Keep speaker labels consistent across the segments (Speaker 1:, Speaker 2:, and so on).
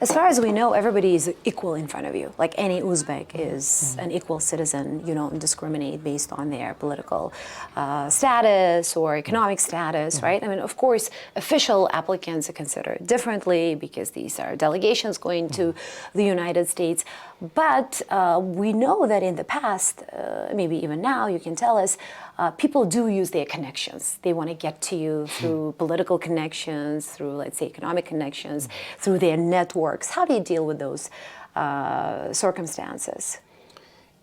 Speaker 1: As far as we know, everybody is equal in front of you. Like any Uzbek is an equal citizen. You don't discriminate based on their political status or economic status, right? I mean, of course, official applicants are considered differently because these are delegations going to the United States. But we know that in the past, maybe even now, you can tell us, people do use their connections. They want to get to you through political connections, through, let's say, economic connections, through their networks. How do you deal with those circumstances?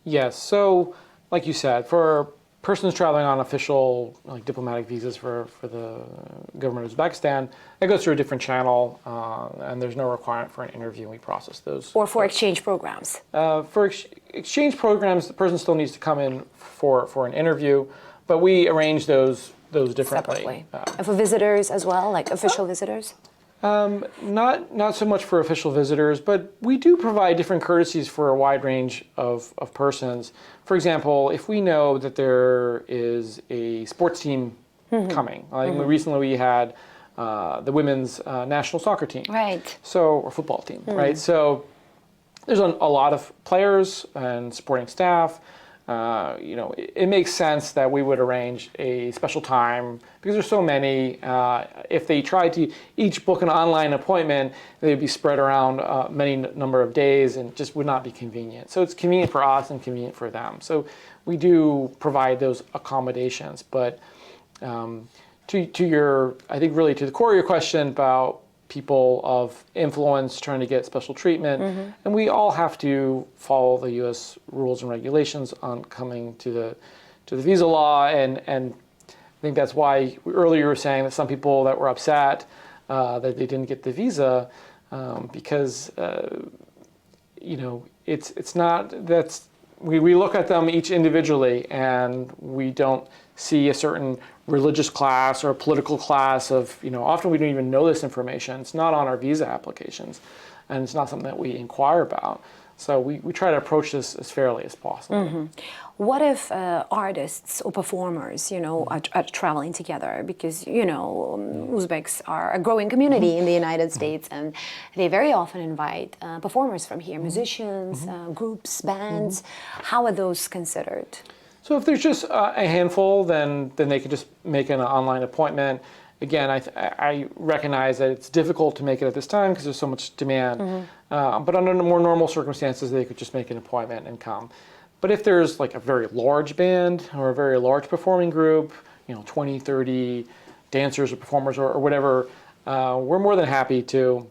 Speaker 2: Yes, so like you said, for persons traveling on official diplomatic visas for the government of Uzbekistan, it goes through a different channel, and there's no requirement for an interview, and we process those.
Speaker 1: Or for exchange programs?
Speaker 2: For exchange programs, the person still needs to come in for an interview, but we arrange those differently.
Speaker 1: Separately. And for visitors as well, like official visitors?
Speaker 2: Not so much for official visitors, but we do provide different courtesies for a wide range of persons. For example, if we know that there is a sports team coming, recently we had the women's national soccer team,
Speaker 1: right?
Speaker 2: Or football team, right? So there's a lot of players and supporting staff. It makes sense that we would arrange a special time because there's so many. If they tried to each book an online appointment, they'd be spread around many number of days and just would not be convenient. So it's convenient for us and convenient for them. So we do provide those accommodations. But to your, I think really to the core of your question about people of influence trying to get special treatment, and we all have to follow the U.S. rules and regulations on coming to the visa law, and I think that's why earlier you were saying that some people that were upset that they didn't get the visa because it's not that's we look at them each individually, and we don't see a certain religious class or a political class of, often we don't even know this information. It's not on our visa applications, and it's not something that we inquire about. So we try to approach this as fairly as possible.
Speaker 1: What if artists or performers, are traveling together? Because, Uzbeks are a growing community in the United States, and they very often invite performers from here, musicians, groups, bands. How are those considered?
Speaker 2: So if there's just a handful, then they could just make an online appointment. Again, I recognize that it's difficult to make it at this time because there's so much demand. But under more normal circumstances, they could just make an appointment and come. But if there's like a very large band or a very large performing group, 20, 30 dancers or performers or whatever, we're more than happy to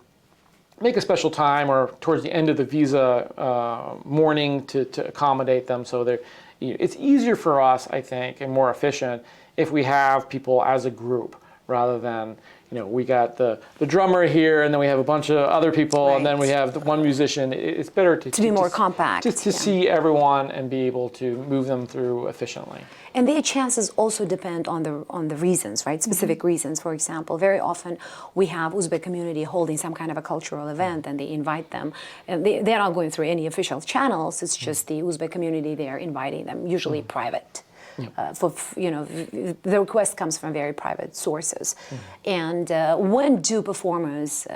Speaker 2: make a special time or towards the end of the visa morning to accommodate them. So it's easier for us, I think, and more efficient if we have people as a group rather than, we got the drummer here and then we have a bunch of other people and then we have the one musician. It's better to
Speaker 1: be more compact.
Speaker 2: Just to see everyone and be able to move them through efficiently.
Speaker 1: And their chances also depend on the reasons, right? Specific reasons. For example, very often we have Uzbek community holding some kind of a cultural event, and they invite them. And they're not going through any official channels. It's just the Uzbek community. They are inviting them, usually private. The request comes from very private sources. And when do performers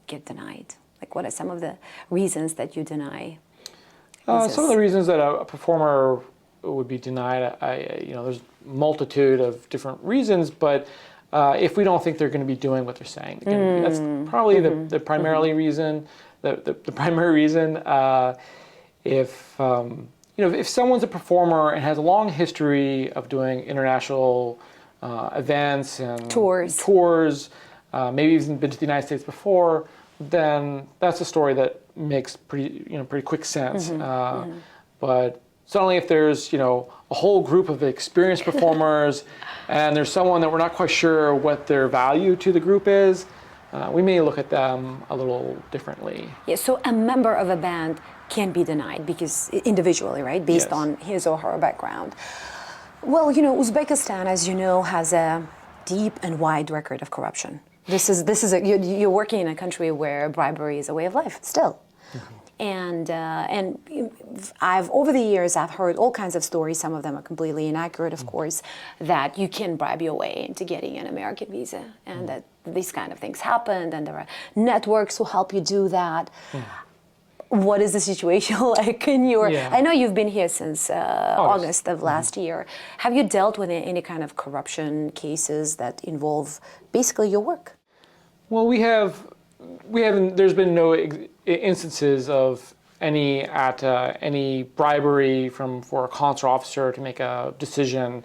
Speaker 1: get denied? Like, what are some of the reasons that you deny?
Speaker 2: Some of the reasons that a performer would be denied, there's a multitude of different reasons, but if we don't think they're going to be doing what they're saying, that's probably the primary reason. The primary reason, if someone's a performer and has a long history of doing international events and tours, maybe even been to the United States before, then that's a story that makes pretty quick sense. But certainly if there's a whole group of experienced performers and there's someone that we're not quite sure what their value to the group is, we may look at them a little differently.
Speaker 1: Yeah, so a member of a band can be denied because individually, right, based on his or her background. Well, Uzbekistan, as you know, has a deep and wide record of corruption. You're working in a country where bribery is a way of life still. And over the years, I've heard all kinds of stories, some of them are completely inaccurate, of course, that you can bribe your way into getting an American visa, and that these kind of things happened, and there are networks who help you do that. What is the situation like in your?
Speaker 2: Yeah.
Speaker 1: I know you've been here since August of last year. Have you dealt with any kind of corruption cases that involve basically your work?
Speaker 2: Well, we haven't. There's been no instances of any bribery for a consular officer to make a decision.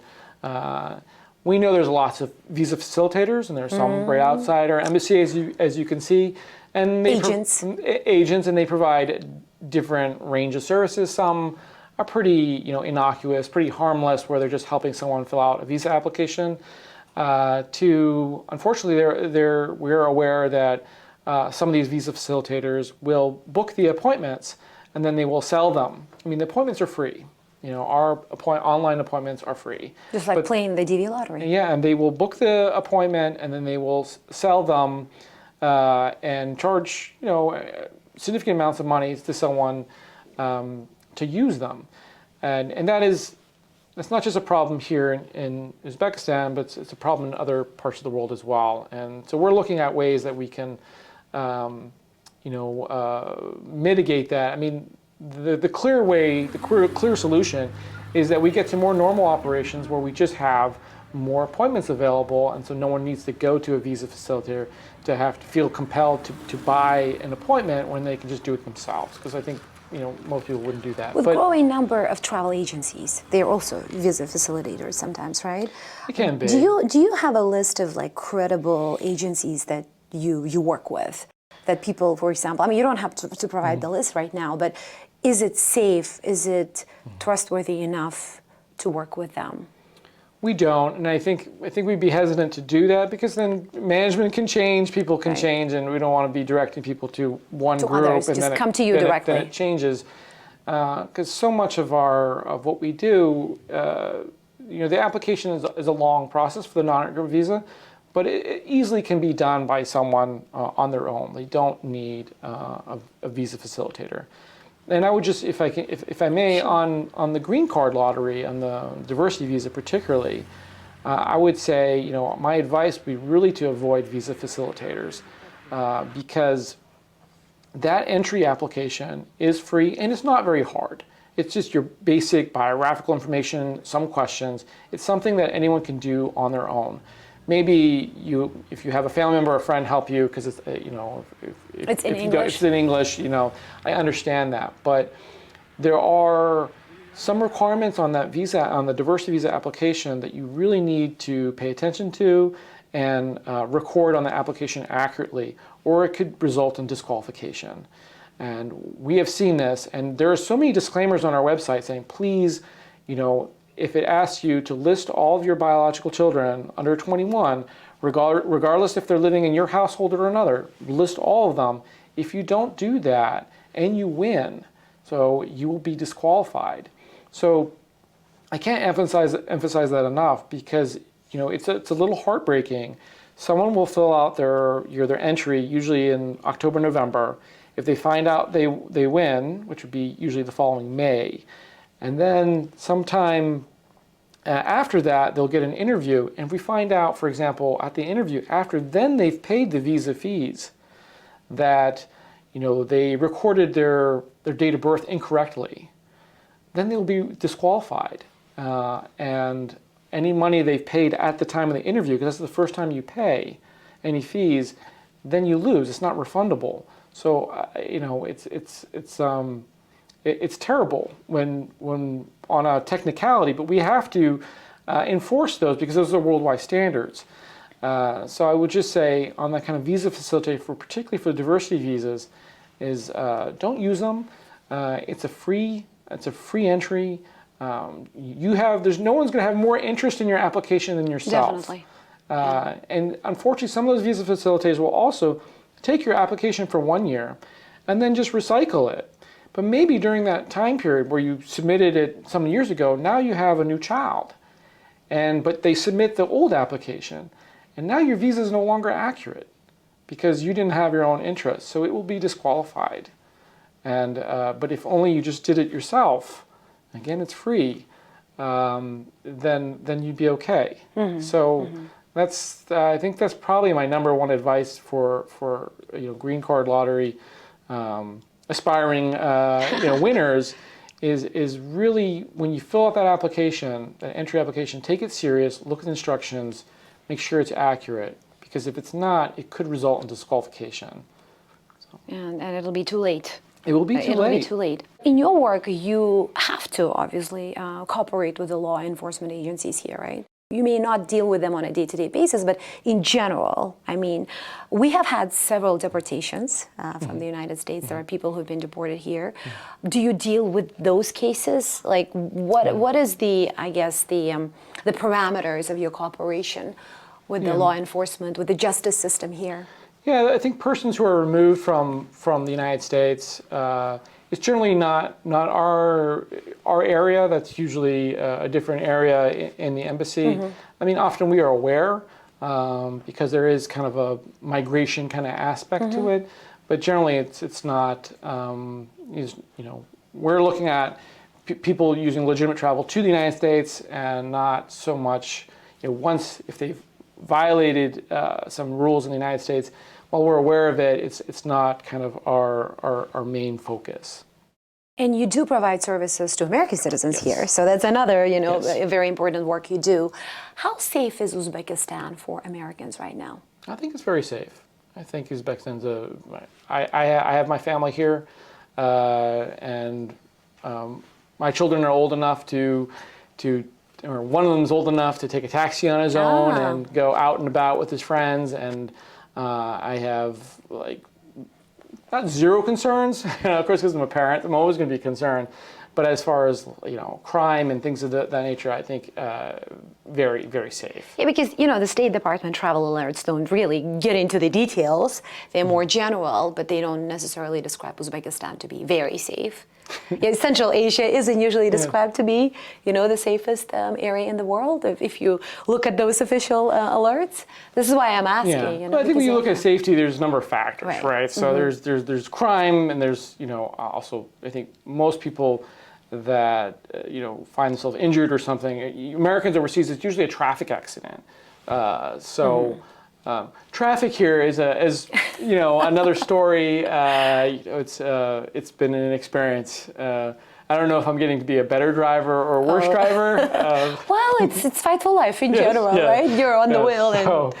Speaker 2: We know there's lots of visa facilitators, and there's some right outside our embassy, as you can see, and
Speaker 1: Agents,
Speaker 2: and they provide different range of services. Some are pretty, innocuous, pretty harmless, where they're just helping someone fill out a visa application. Unfortunately, we're aware that some of these visa facilitators will book the appointments and then they will sell them. I mean, the appointments are free. Our online appointments are free.
Speaker 1: just like playing the DV lottery.
Speaker 2: Yeah, and they will book the appointment and then they will sell them and charge, significant amounts of money to someone to use them. And that's not just a problem here in Uzbekistan, but it's a problem in other parts of the world as well. And so we're looking at ways that we can, mitigate that. I mean, the clear solution is that we get to more normal operations where we just have more appointments available, and so no one needs to go to a visa facilitator to have to feel compelled to buy an appointment when they can just do it themselves. Because I think most people wouldn't do that.
Speaker 1: With growing number of travel agencies, they're also visa facilitators sometimes, right?
Speaker 2: It can be.
Speaker 1: Do you have a list of like credible agencies that you work with? That people, for example, I mean, you don't have to provide the list right now, but is it safe? Is it trustworthy enough to work with them?
Speaker 2: We don't, and I think we'd be hesitant to do that because then management can change, people can change, and we don't want to be directing people to one group
Speaker 1: others,
Speaker 2: and
Speaker 1: just
Speaker 2: then
Speaker 1: come to you directly.
Speaker 2: Then it changes, because so much of what we do, the application is a long process for the non-immigrant visa, but it easily can be done by someone on their own. They don't need a visa facilitator. And I would just, if I may, on the green card lottery, on the diversity visa particularly, I would say, my advice would be really to avoid visa facilitators, because that entry application is free and it's not very hard. It's just your basic biographical information, some questions. It's something that anyone can do on their own. Maybe if you have a family member or a friend help you because it's
Speaker 1: it's in English.
Speaker 2: It's in English. I understand that, but there are some requirements on that visa, on the diversity visa application, that you really need to pay attention to and record on the application accurately, or it could result in disqualification. And we have seen this, and there are so many disclaimers on our website saying, please, if it asks you to list all of your biological children under 21, regardless if they're living in your household or another, list all of them. If you don't do that and you win, so you will be disqualified. So I can't emphasize that enough, because it's a little heartbreaking. Someone will fill out their entry usually in October, November. If they find out they win, which would be usually the following May, and then sometime after that, they'll get an interview. And if we find out, for example, at the interview, after then they've paid the visa fees, that they recorded their date of birth incorrectly, then they'll be disqualified. And any money they've paid at the time of the interview, because that's the first time you pay any fees, then you lose. It's not refundable. So it's terrible when on a technicality, but we have to enforce those because those are worldwide standards. So I would just say on that kind of visa facilitator, particularly for diversity visas, is don't use them. It's a free entry. There's no one's going to have more interest in your application than yourself.
Speaker 1: Definitely.
Speaker 2: And unfortunately, some of those visa facilitators will also take your application for 1 year and then just recycle it. But maybe during that time period where you submitted it some years ago, now you have a new child, but they submit the old application, and now your visa is no longer accurate because you didn't have your own interests, so it will be disqualified. And but if only you just did it yourself, again, it's free, then you'd be okay. So I think that's probably my number one advice for green card lottery aspiring winners is really when you fill out that application, that entry application, take it serious, look at the instructions, make sure it's accurate, because if it's not, it could result in disqualification.
Speaker 1: And it'll be too late.
Speaker 2: It will be too late.
Speaker 1: It'll be too late. In your work, you have to obviously cooperate with the law enforcement agencies here, right? You may not deal with them on a day-to-day basis, but in general, I mean, we have had several deportations from the United States. There are people who've been deported here. Do you deal with those cases? Like, what is the parameters of your cooperation with the law enforcement, with the justice system here?
Speaker 2: Yeah, I think persons who are removed from the United States, it's generally not our area. That's usually a different area in the embassy. I mean, often we are aware because there is kind of a migration kind of aspect to it, but generally it's not. We're looking at people using legitimate travel to the United States, and not so much once if they've violated some rules in the United States. While we're aware of it, it's not kind of our main focus.
Speaker 1: And you do provide services to American citizens here, so that's another, a very important work you do. How safe is Uzbekistan for Americans right now?
Speaker 2: I think it's very safe. I think Uzbekistan's I have my family here, and my children are old enough or one of them is old enough to take a taxi on his own and go out and about with his friends, and I have not zero concerns. Of course, because I'm a parent, I'm always going to be concerned. But as far as crime and things of that nature, I think very, very safe.
Speaker 1: Yeah, because the State Department travel alerts don't really get into the details. They're more general, but they don't necessarily describe Uzbekistan to be very safe. Central Asia isn't usually described to be, the safest area in the world. If you look at those official alerts, this is why I'm asking.
Speaker 2: Well, I think when you look at safety, there's a number of factors, right? So there's crime, and there's also I think most people that find themselves injured or something. Americans overseas, it's usually a traffic accident. Traffic here is another story. It's been an experience. I don't know if I'm getting to be a better driver or a worse driver.
Speaker 1: Well, it's fight for life in general, right? You're on the wheel.
Speaker 2: So,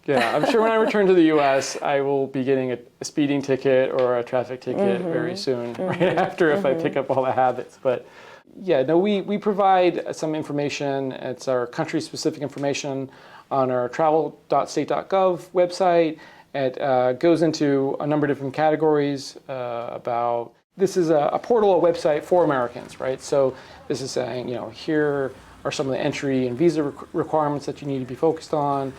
Speaker 2: I'm sure when I return to the U.S., I will be getting a speeding ticket or a traffic ticket very soon, right after if I pick up all the habits. But we provide some information. It's our country-specific information on our travel.state.gov website. It goes into a number of different categories about. This is a portal, a website for Americans, right? So this is saying, here are some of the entry and visa requirements that you need to be focused on.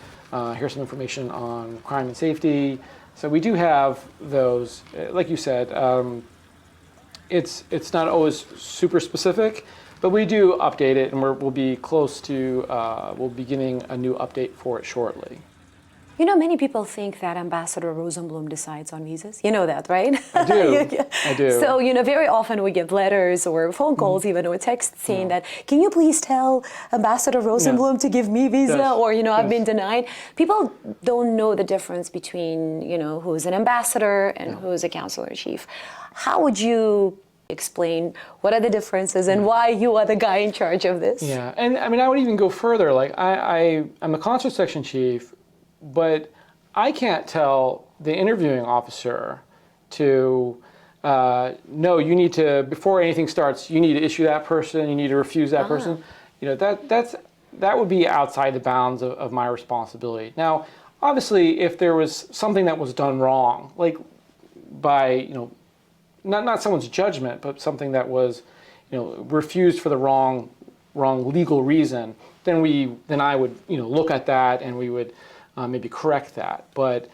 Speaker 2: Here's some information on crime and safety. So we do have those. Like you said, it's not always super specific, but we do update it, and we'll be close to, we'll be getting a new update for it shortly.
Speaker 1: Many people think that Ambassador Rosenblum decides on visas. You know that, right?
Speaker 2: I do. I do.
Speaker 1: So, very often we get letters or phone calls, even or texts saying that, can you please tell Ambassador Rosenblum to give me visa? Or, I've been denied. People don't know the difference between, who's an ambassador and who's a consular chief. How would you explain what are the differences and why you are the guy in charge of this?
Speaker 2: Yeah, and I mean, I would even go further. Like, I'm a consular section chief, but I can't tell the interviewing officer to, no, you need to, before anything starts, you need to issue that person, you need to refuse that person. That would be outside the bounds of my responsibility. Now, obviously, if there was something that was done wrong, like by, not someone's judgment, but something that was, refused for the wrong legal reason, then I would, look at that and we would maybe correct that. But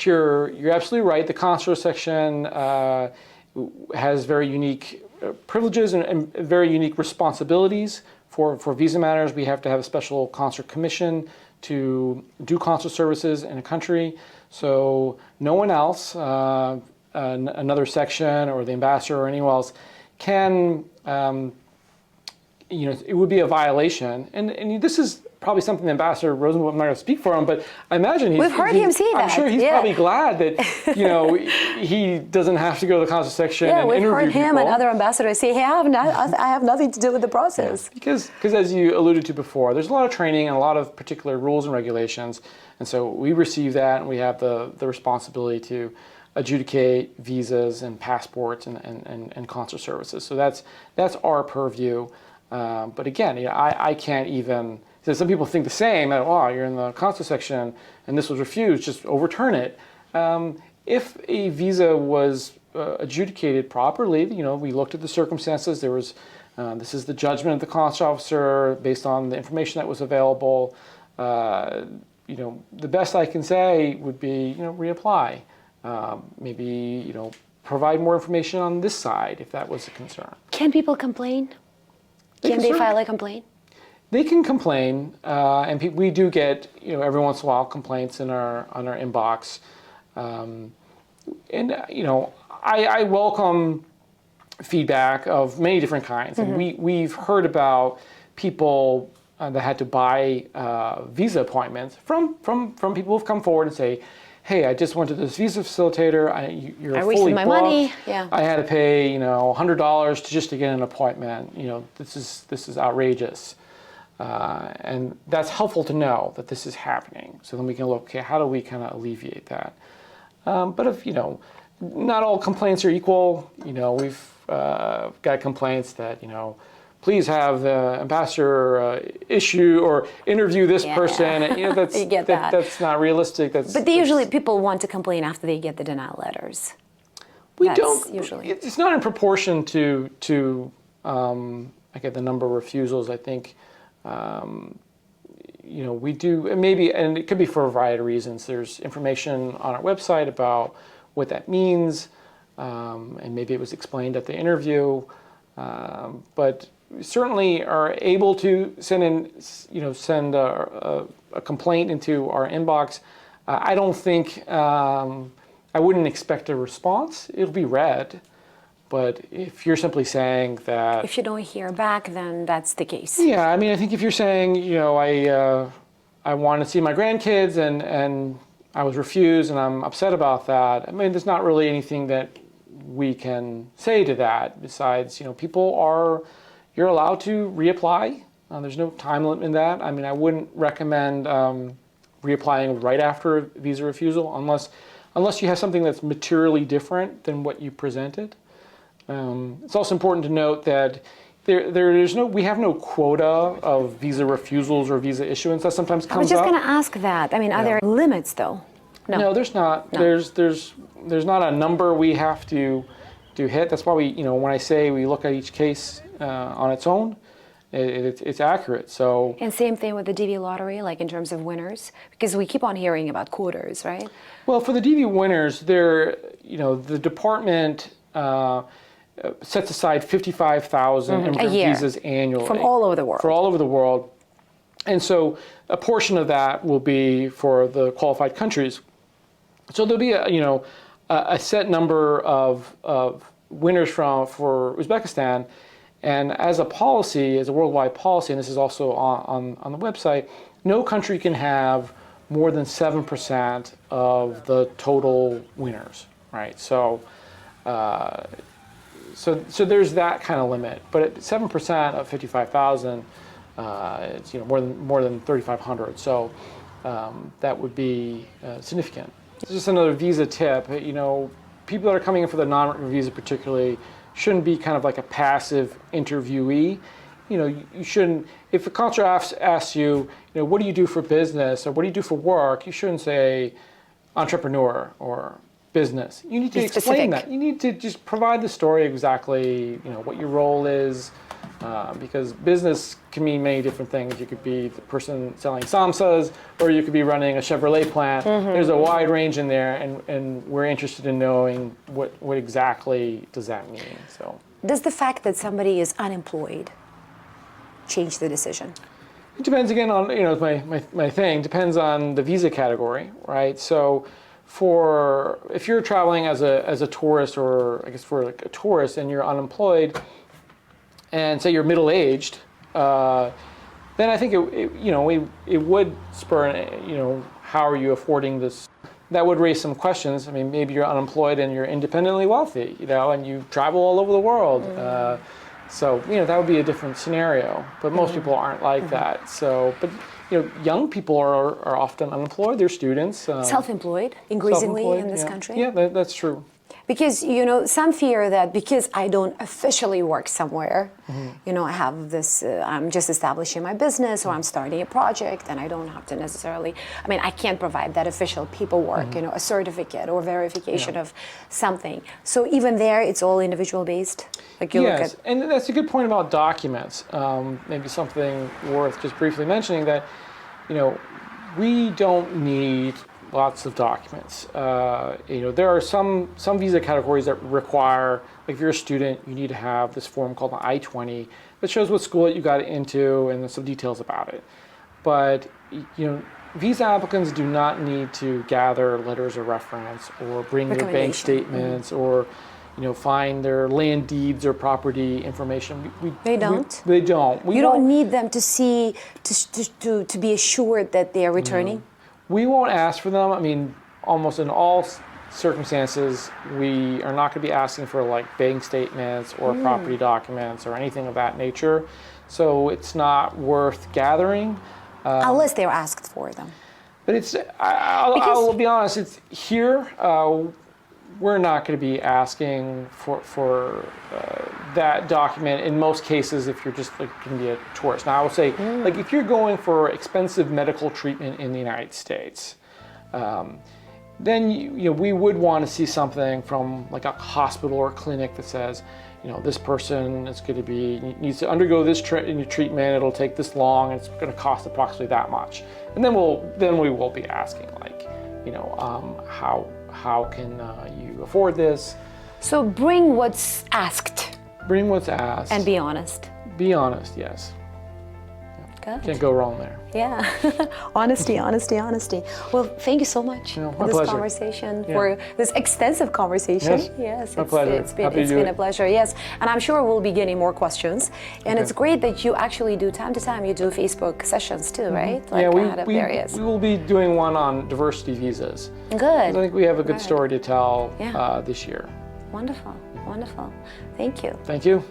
Speaker 2: you're absolutely right. The consular section has very unique privileges and very unique responsibilities for visa matters. We have to have a special consular commission to do consular services in a country. So no one else, another section or the ambassador or anyone else can, it would be a violation. And this is probably something the Ambassador Rosenblum, I'm not going to speak for him, but I imagine
Speaker 1: We've heard him say that.
Speaker 2: I'm sure he's probably glad that, he doesn't have to go to the consular section and interview people.
Speaker 1: Yeah, we've heard him and other ambassadors say, hey, I have nothing to do with the process.
Speaker 2: Yeah. Because as you alluded to before, there's a lot of training and a lot of particular rules and regulations. And so we receive that, and we have the responsibility to adjudicate visas and passports and consular services. So that's our purview. But again, I can't even. So some people think the same. That, oh, you're in the consular section and this was refused. Just overturn it. If a visa was adjudicated properly, we looked at the circumstances. There was. This is the judgment of the consular officer based on the information that was available. The best I can say would be, reapply. Maybe, provide more information on this side if that was a concern.
Speaker 1: Can people complain? Can they file a complaint?
Speaker 2: They can complain, and we do get, every once in a while complaints on our inbox. I welcome feedback of many different kinds. And we've heard about people that had to buy visa appointments from people who've come forward and say, hey, I just went to this visa facilitator. You're fully booked.
Speaker 1: Money. Yeah.
Speaker 2: I had to pay, $100 just to get an appointment. This is outrageous. And that's helpful to know that this is happening. So then we can look, okay, how do we kind of alleviate that? But if, not all complaints are equal. We've got complaints that, please have the ambassador issue or interview this person. That's,
Speaker 1: you get that.
Speaker 2: That's not realistic.
Speaker 1: But usually people want to complain after they get the denial letters. Usually.
Speaker 2: It's not in proportion to I get the number of refusals. I think, we do, and it could be for a variety of reasons. There's information on our website about what that means, and maybe it was explained at the interview, but we certainly are able to send a complaint into our inbox. I don't think, I wouldn't expect a response. It'll be read, but if you're simply saying that...
Speaker 1: If you don't hear back, then that's the case.
Speaker 2: Yeah, I think if you're saying, I want to see my grandkids and I was refused and I'm upset about that, there's not really anything that we can say to that besides, you're allowed to reapply. There's no time limit in that. I wouldn't recommend reapplying right after a visa refusal unless you have something that's materially different than what you presented. It's also important to note that we have no quota of visa refusals or visa issuance. That sometimes comes up.
Speaker 1: I was just going to ask that. Are there limits though?
Speaker 2: No, there's not. No. There's not a number we have to hit. That's why when I say we look at each case on its own, it's accurate. So. And
Speaker 1: same thing with the DV lottery, like in terms of winners, because we keep on hearing about quotas, right?
Speaker 2: Well, for the DV winners, the department sets aside 55,000 immigrant visas annually
Speaker 1: from all over the world.
Speaker 2: For all over the world, and so a portion of that will be for the qualified countries. So there'll be a set number of winners for Uzbekistan, and as a policy, as a worldwide policy, and this is also on the website, no country can have more than 7% of the total winners, right? So there's that kind of limit, but at 7% of 55,000, it's more than 3,500. So that would be significant. Just another visa tip. People that are coming in for the non-immigrant visa, particularly, shouldn't be kind of like a passive interviewee. You shouldn't. If a consular asks you, what do you do for business or what do you do for work, you shouldn't say entrepreneur or business. You need to explain that. You need to just provide the story exactly, what your role is, because business can mean many different things. You could be the person selling samsas, or you could be running a Chevrolet plant. There's a wide range in there, and we're interested in knowing what exactly does that mean. So,
Speaker 1: does the fact that somebody is unemployed change the decision?
Speaker 2: It depends again on my thing. Depends on the visa category, right? So, if you're traveling as a tourist, or I guess for like a tourist, and you're unemployed, and say you're middle-aged, then I think it would spur, how are you affording this? That would raise some questions. I mean, maybe you're unemployed and you're independently wealthy, and you travel all over the world. So, that would be a different scenario. But most people aren't like that. So, but, young people are often unemployed. They're students.
Speaker 1: Self-employed, increasingly in this country.
Speaker 2: Yeah, that's true.
Speaker 1: Because, some fear that because I don't officially work somewhere, I have this, I'm just establishing my business or I'm starting a project and I don't have to necessarily, I can't provide that official paperwork, a certificate or verification of something. So even there, it's all individual based? Like you
Speaker 2: yes,
Speaker 1: look at...
Speaker 2: and that's a good point about documents. Maybe something worth just briefly mentioning that, we don't need lots of documents. There are some visa categories that require, like if you're a student, you need to have this form called an I-20 that shows what school you got into and some details about it. But visa applicants do not need to gather letters of reference or bring their bank statements or find their land deeds or property information.
Speaker 1: They don't?
Speaker 2: They don't.
Speaker 1: You don't need them to see, to be assured that they are returning?
Speaker 2: We won't ask for them. Almost in all circumstances, we are not going to be asking for like bank statements or property documents or anything of that nature. So it's not worth gathering.
Speaker 1: Unless they're asked for them.
Speaker 2: But I'll be honest, it's here, we're not going to be asking for that document in most cases if you're just going to be a tourist. Now I will say, like if you're going for expensive medical treatment in the United States, then we would want to see something from like a hospital or clinic that says, this person is going to needs to undergo this treatment. It'll take this long, and it's going to cost approximately that much. And then we will be asking like, how can you afford this?
Speaker 1: So bring what's asked.
Speaker 2: Bring what's asked.
Speaker 1: And be honest.
Speaker 2: Be honest, yes.
Speaker 1: Good.
Speaker 2: Can't go wrong there.
Speaker 1: Yeah. Honesty. Well, thank you so much for this
Speaker 2: pleasure.
Speaker 1: Conversation, for this extensive conversation.
Speaker 2: Yes,
Speaker 1: my
Speaker 2: pleasure.
Speaker 1: It's been a pleasure, yes. And I'm sure we'll be getting more questions. And it's great that you actually do, time to time, you do Facebook sessions too, right? Like
Speaker 2: we will be doing one on diversity visas.
Speaker 1: Good.
Speaker 2: I think we have a good story to tell this year.
Speaker 1: Wonderful. Thank you.
Speaker 2: Thank you.